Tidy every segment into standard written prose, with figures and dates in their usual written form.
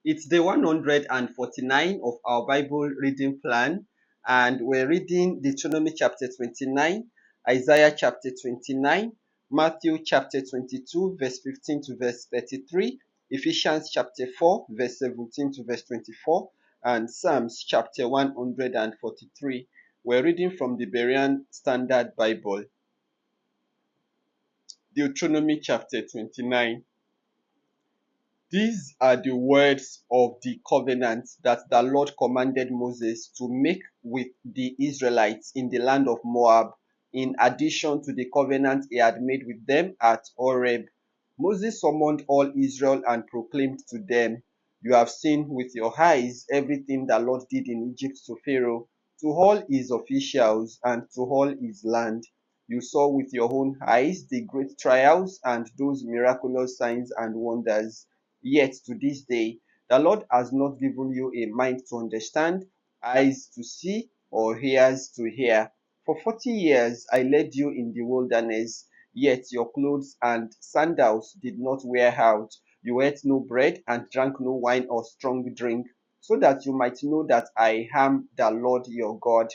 It's day 149 of our Bible reading plan, and we're reading Deuteronomy chapter 29, Isaiah chapter 29, Matthew chapter 22, verse 15 to verse 33, Ephesians chapter 4, verse 17 to verse 24, and Psalms chapter 143. We're reading from the Berean Standard Bible. Deuteronomy chapter 29. These are the words of the covenant that the Lord commanded Moses to make with the Israelites in the land of Moab, in addition to the covenant he had made with them at Horeb. Moses summoned all Israel and proclaimed to them, "You have seen with your eyes everything the Lord did in Egypt to Pharaoh, to all his officials, and to all his land. You saw with your own eyes the great trials and those miraculous signs and wonders. Yet to this day, the Lord has not given you a mind to understand, eyes to see, or ears to hear. For 40 years I led you in the wilderness, yet your clothes and sandals did not wear out. You ate no bread and drank no wine or strong drink, so that you might know that I am the Lord your God.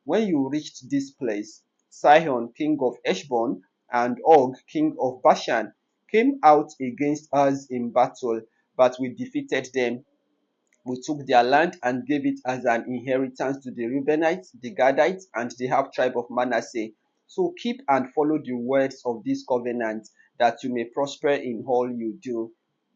When you reached this place, Sihon king of Heshbon and Og king of Bashan came out against us in battle, but we defeated them. We took their land and gave it as an inheritance to the Reubenites, the Gadites, and the half tribe of Manasseh. So keep and follow the words of this covenant, that you may prosper in all you do.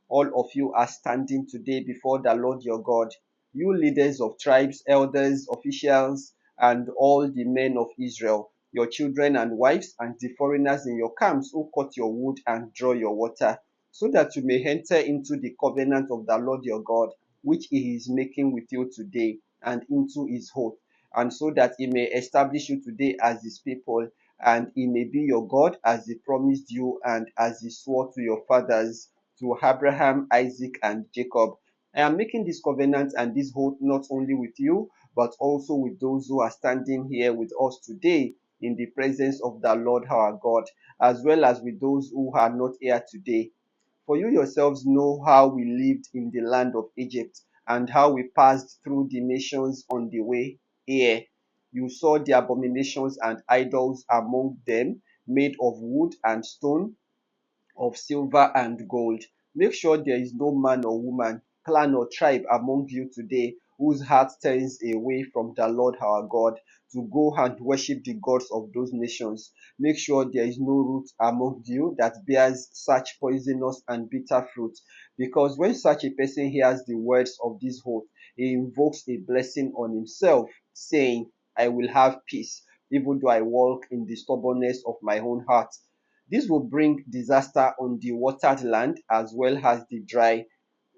All of you are standing today before the Lord your God, you leaders of tribes, elders, officials, and all the men of Israel, your children and wives, and the foreigners in your camps who cut your wood and draw your water, so that you may enter into the covenant of the Lord your God, which he is making with you today, and into his oath, and so that he may establish you today as his people, and he may be your God as he promised you and as he swore to your fathers, to Abraham, Isaac, and Jacob. I am making this covenant and this oath not only with you, but also with those who are standing here with us today in the presence of the Lord our God, as well as with those who are not here today. For you yourselves know how we lived in the land of Egypt, and how we passed through the nations on the way here. You saw the abominations and idols among them, made of wood and stone, of silver and gold. Make sure there is no man or woman, clan or tribe among you today whose heart turns away from the Lord our God to go and worship the gods of those nations. Make sure there is no root among you that bears such poisonous and bitter fruit, because when such a person hears the words of this oath, he invokes a blessing on himself, saying, "I will have peace, even though I walk in the stubbornness of my own heart." This will bring disaster on the watered land as well as the dry.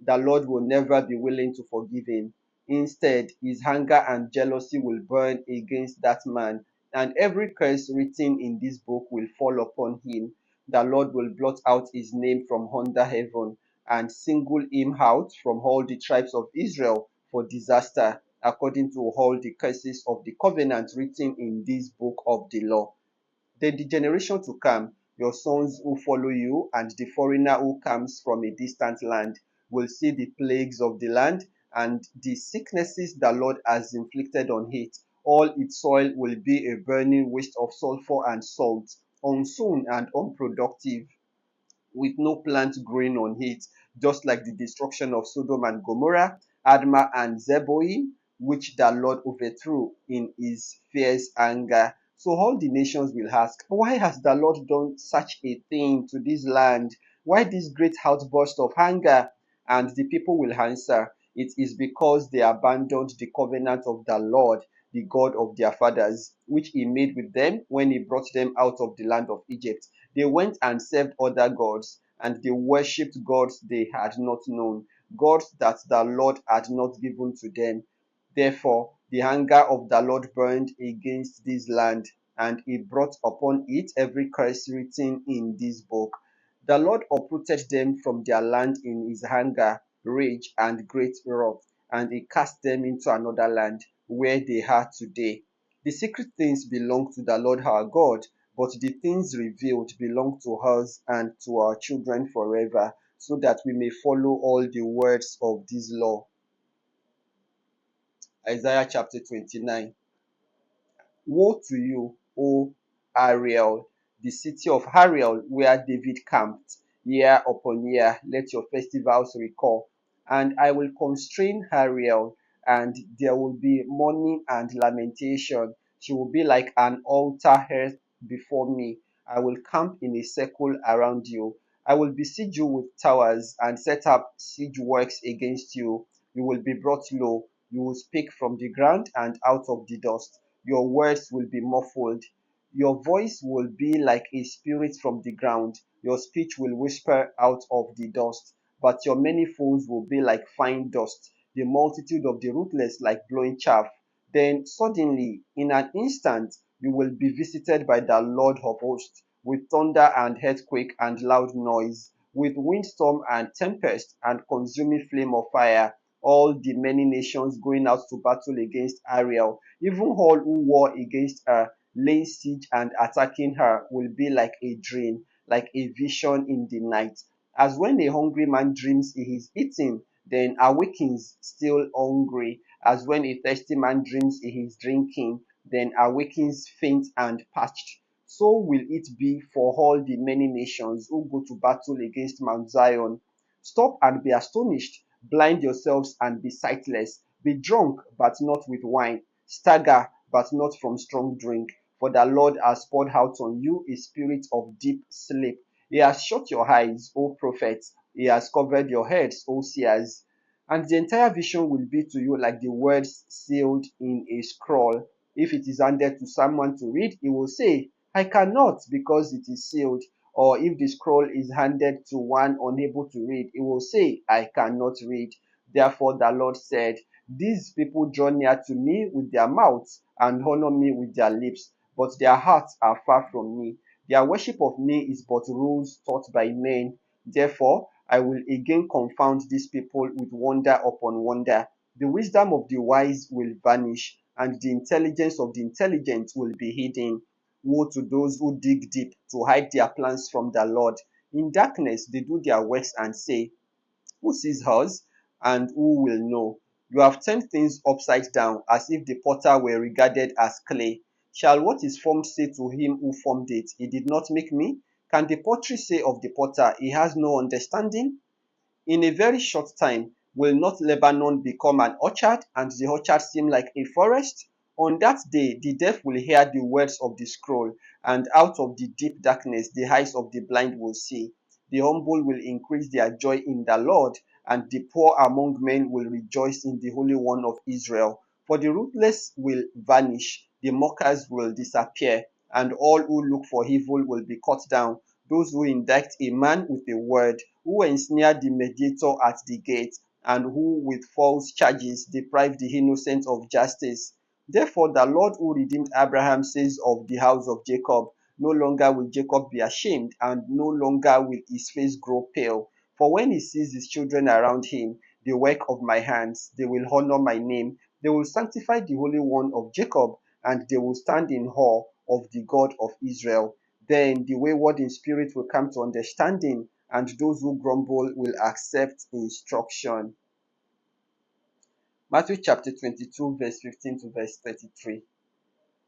The Lord will never be willing to forgive him. Instead, his anger and jealousy will burn against that man, and every curse written in this book will fall upon him. The Lord will blot out his name from under heaven and single him out from all the tribes of Israel for disaster, according to all the curses of the covenant written in this book of the law. Then the generation to come, your sons who follow you, and the foreigner who comes from a distant land, will see the plagues of the land and the sicknesses the Lord has inflicted on it. All its soil will be a burning waste of sulfur and salt, unsown and unproductive, with no plant growing on it, just like the destruction of Sodom and Gomorrah, Admah and Zeboim, which the Lord overthrew in his fierce anger. So all the nations will ask, "Why has the Lord done such a thing to this land? Why this great outburst of anger?" And the people will answer, "It is because they abandoned the covenant of the Lord, the God of their fathers, which he made with them when he brought them out of the land of Egypt. They went and served other gods, and they worshipped gods they had not known, gods that the Lord had not given to them. Therefore, the anger of the Lord burned against this land, and he brought upon it every curse written in this book. The Lord uprooted them from their land in his anger, rage, and great wrath, and he cast them into another land, where they are today. The secret things belong to the Lord our God, but the things revealed belong to us and to our children forever, so that we may follow all the words of this law. Isaiah chapter 29. Woe to you, O Ariel, the city of Ariel, where David camped. Year upon year, let your festivals recall. And I will constrain Ariel, and there will be mourning and lamentation. She will be like an altar earth before me. I will camp in a circle around you. I will besiege you with towers and set up siege works against you. You will be brought low. You will speak from the ground and out of the dust. Your words will be muffled. Your voice will be like a spirit from the ground. Your speech will whisper out of the dust. But your many foes will be like fine dust, the multitude of the ruthless like blowing chaff. Then suddenly, in an instant, you will be visited by the Lord of hosts, with thunder and earthquake and loud noise, with windstorm and tempest and consuming flame of fire, all the many nations going out to battle against Ariel. Even all who war against her, laying siege and attacking her, will be like a dream, like a vision in the night. As when a hungry man dreams he is eating, then awakens still hungry. As when a thirsty man dreams he is drinking, then awakens faint and parched. So will it be for all the many nations who go to battle against Mount Zion. Stop and be astonished. Blind yourselves and be sightless. Be drunk, but not with wine. Stagger, but not from strong drink. For the Lord has poured out on you a spirit of deep sleep. He has shut your eyes, O prophets. He has covered your heads, O seers. And the entire vision will be to you like the words sealed in a scroll. If it is handed to someone to read, he will say, I cannot because it is sealed. Or if the scroll is handed to one unable to read, he will say, I cannot read. Therefore the Lord said, these people draw near to me with their mouths and honor me with their lips, but their hearts are far from me. Their worship of me is but rules taught by men. Therefore, I will again confound these people with wonder upon wonder. The wisdom of the wise will vanish, and the intelligence of the intelligent will be hidden. Woe to those who dig deep to hide their plans from the Lord. In darkness they do their works and say, who sees us, and who will know? You have turned things upside down, as if the potter were regarded as clay. Shall what is formed say to him who formed it, he did not make me? Can the pottery say of the potter, he has no understanding? In a very short time, will not Lebanon become an orchard, and the orchard seem like a forest? On that day, the deaf will hear the words of the scroll, and out of the deep darkness the eyes of the blind will see. The humble will increase their joy in the Lord, and the poor among men will rejoice in the Holy One of Israel. For the ruthless will vanish, the mockers will disappear, and all who look for evil will be cut down. Those who indict a man with a word, who ensnare the mediator at the gate, and who with false charges deprive the innocent of justice. Therefore the Lord who redeemed Abraham says of the house of Jacob, no longer will Jacob be ashamed, and no longer will his face grow pale. For when he sees his children around him, the work of my hands, they will honor my name. They will sanctify the Holy One of Jacob, and they will stand in awe of the God of Israel. Then the wayward in spirit will come to understanding, and those who grumble will accept instruction. Matthew chapter 22, verse 15 to verse 33.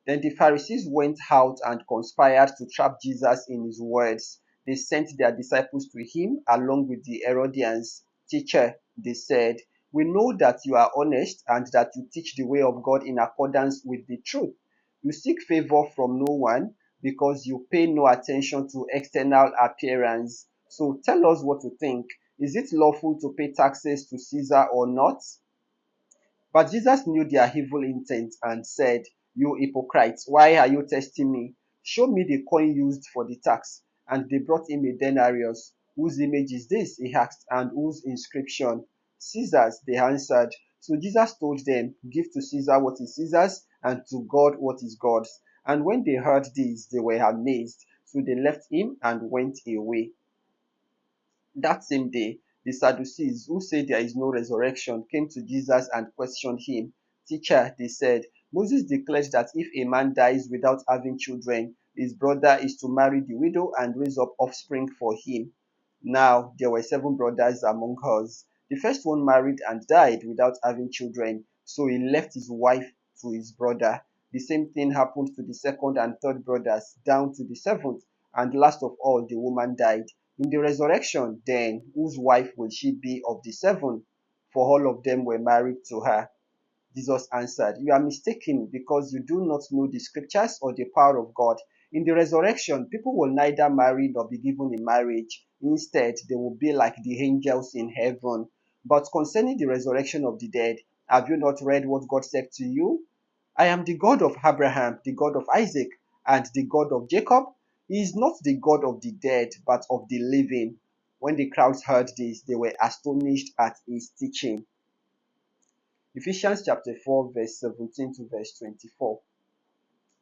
Then the Pharisees went out and conspired to trap Jesus in his words. They sent their disciples to him along with the Herodians. Teacher, they said, we know that you are honest and that you teach the way of God in accordance with the truth. You seek favor from no one because you pay no attention to external appearance. So tell us what to think. Is it lawful to pay taxes to Caesar or not? But Jesus knew their evil intent and said, you hypocrites, why are you testing me? Show me the coin used for the tax. And they brought him a denarius. Whose image is this? He asked, and whose inscription? Caesar's, they answered. So Jesus told them, give to Caesar what is Caesar's, and to God what is God's. And when they heard this, they were amazed. So they left him and went away. That same day, the Sadducees, who say there is no resurrection, came to Jesus and questioned him. Teacher, they said, Moses declares that if a man dies without having children, his brother is to marry the widow and raise up offspring for him. Now there were 7 brothers among us. The first one married and died without having children, so he left his wife to his brother. The same thing happened to the second and third brothers, down to the seventh, and last of all, the woman died. In the resurrection, then, whose wife will she be of the 7? For all of them were married to her. Jesus answered, "You are mistaken, because you do not know the scriptures or the power of God. In the resurrection, people will neither marry nor be given in marriage. Instead, they will be like the angels in heaven. But concerning the resurrection of the dead, have you not read what God said to you? I am the God of Abraham, the God of Isaac, and the God of Jacob. He is not the God of the dead, but of the living." When the crowds heard this, they were astonished at his teaching. Ephesians chapter 4, verse 17 to verse 24.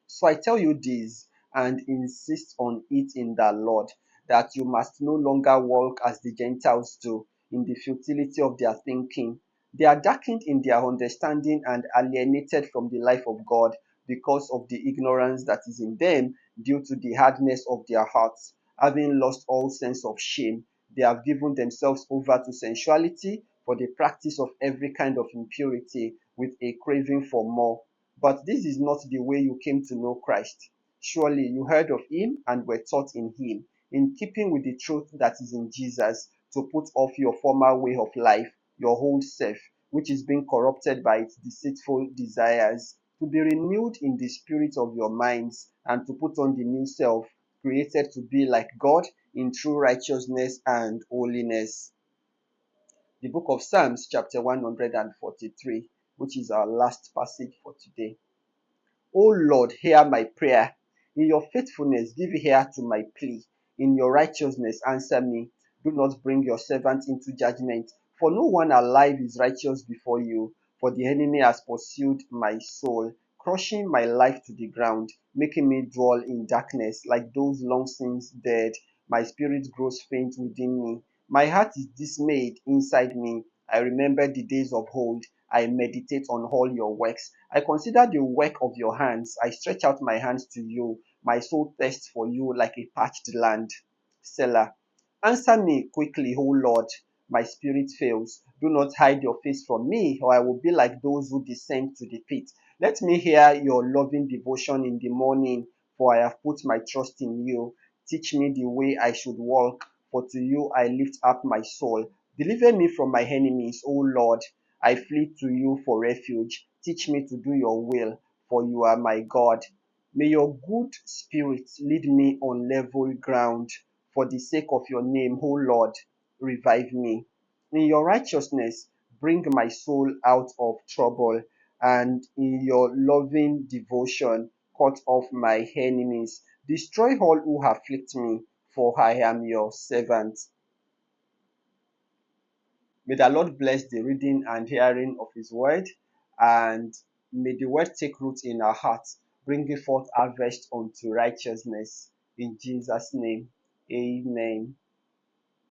So I tell you this, and insist on it in the Lord, that you must no longer walk as the Gentiles do, in the futility of their thinking. They are darkened in their understanding and alienated from the life of God because of the ignorance that is in them due to the hardness of their hearts. Having lost all sense of shame, they have given themselves over to sensuality for the practice of every kind of impurity, with a craving for more. But this is not the way you came to know Christ. Surely you heard of him and were taught in him, in keeping with the truth that is in Jesus, to put off your former way of life, your whole self, which is being corrupted by its deceitful desires, to be renewed in the spirit of your minds, and to put on the new self, created to be like God in true righteousness and holiness. The book of Psalms, chapter 143, which is our last passage for today. O Lord, hear my prayer. In your faithfulness, give ear to my plea. In your righteousness, answer me. Do not bring your servant into judgment, for no one alive is righteous before you. For the enemy has pursued my soul, crushing my life to the ground, making me dwell in darkness like those long since dead. My spirit grows faint within me. My heart is dismayed inside me. I remember the days of old. I meditate on all your works. I consider the work of your hands. I stretch out my hands to you. My soul thirsts for you like a parched land. Selah. Answer me quickly, O Lord. My spirit fails. Do not hide your face from me, or I will be like those who descend to the pit. Let me hear your loving devotion in the morning, for I have put my trust in you. Teach me the way I should walk, for to you I lift up my soul. Deliver me from my enemies, O Lord. I flee to you for refuge. Teach me to do your will, for you are my God. May your good spirit lead me on level ground. For the sake of your name, O Lord, revive me. In your righteousness, bring my soul out of trouble, and in your loving devotion, cut off my enemies. Destroy all who afflict me, for I am your servant. May the Lord bless the reading and hearing of His word, and may the word take root in our hearts, bringing forth harvest unto righteousness. In Jesus' name, amen.